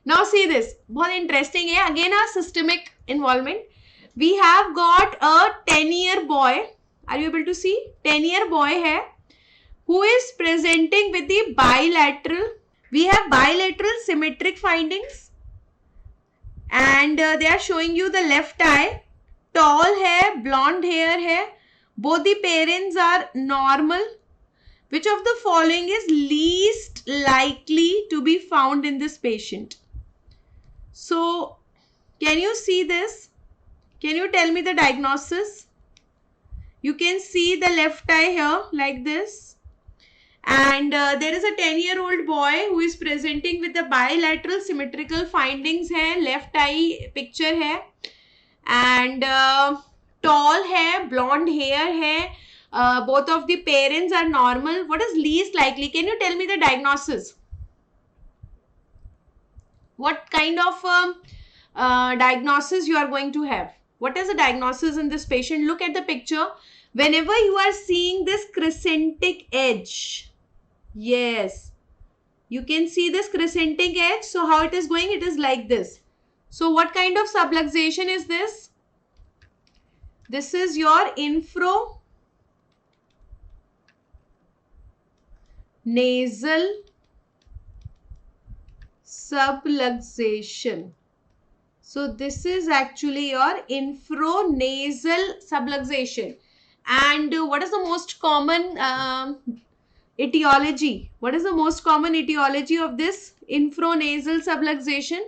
Now see this, बहुत interesting है. Again a systemic involvement. We have got a 10-year boy. Are you able to see? 10-year boy है who is presenting with the bilateral. We have bilateral symmetric findings and they are showing you the left eye. Tall है, blonde hair है. Both the parents are normal. Which of the following is least likely to be found in this patient? So, can you see this? Can you tell me the diagnosis? You can see the left eye here like this. And there is a 10-year-old boy who is presenting with the bilateral symmetrical findings hai, left eye picture hai, and tall hai, blonde hair hai, both of the parents are normal. What is least likely? Can you tell me the diagnosis? What kind of diagnosis you are going to have? What is the diagnosis in this patient? Look at the picture. Whenever you are seeing this crescentic edge, yes, you can see this crescentic edge. So how it is going? It is like this. So what kind of subluxation is this? This is your infranasal subluxation. So this is actually your infranasal subluxation. And what is the most common etiology? What is the most common etiology of this infranasal subluxation?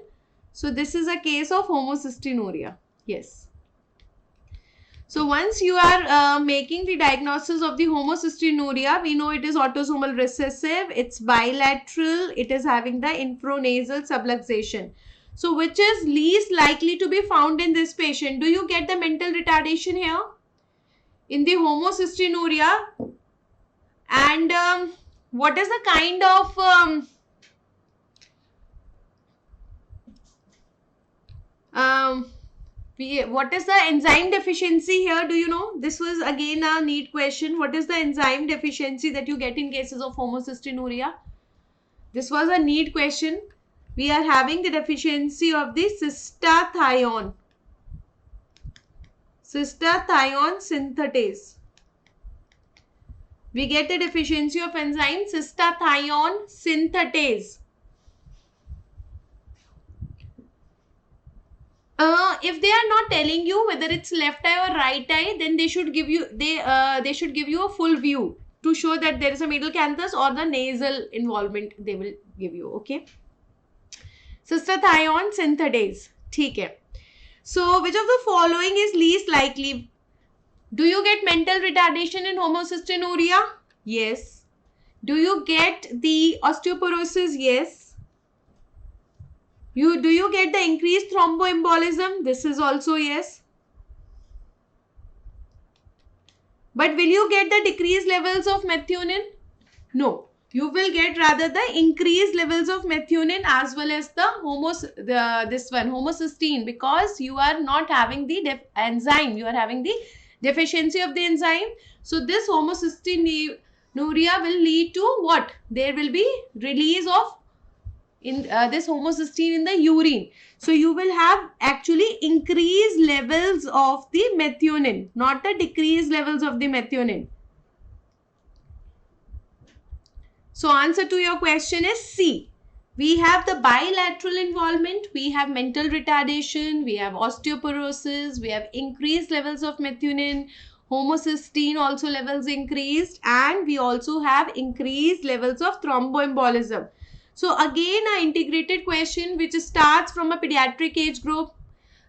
So this is a case of homocystinuria. Yes. So once you are making the diagnosis of the homocystinuria, we know it is autosomal recessive, it's bilateral, it is having the infranasal subluxation. So which is least likely to be found in this patient? Do you get the mental retardation here? In the homocystinuria, and what is the kind of what is the enzyme deficiency here? Do you know? This was again a neat question. What is the enzyme deficiency that you get in cases of homocystinuria? This was a neat question. We are having the deficiency of the cystathione. Cystathione synthetase. We get a deficiency of enzyme cystathione synthetase. If they are not telling you whether it's left eye or right eye, then they should give you they should give you a full view to show that there is a middle canthus or the nasal involvement they will give you. Okay. Cystathione synthetase. ठीक है. So, which of the following is least likely? Do you get mental retardation in homocystinuria? Yes. Do you get the osteoporosis? Yes. Do you get the increased thromboembolism? This is also yes. But will you get the decreased levels of methionine? No. You will get rather the increased levels of methionine as well as the homocysteine, because you are not having the enzyme. You are having the deficiency of the enzyme. So this homocystinuria will lead to what? There will be release of this homocysteine in the urine. So you will have actually increased levels of the methionine, not the decreased levels of the methionine. So answer to your question is C. We have the bilateral involvement, we have mental retardation, we have osteoporosis, we have increased levels of methionine, homocysteine also levels increased, and we also have increased levels of thromboembolism. So again, an integrated question which starts from a pediatric age group.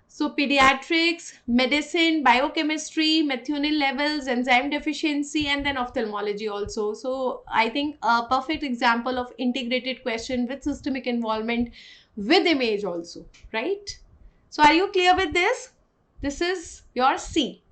So pediatrics, medicine, biochemistry, methionine levels, enzyme deficiency, and then ophthalmology also. So I think a perfect example of integrated question with systemic involvement with image also, right? So are you clear with this? This is your C.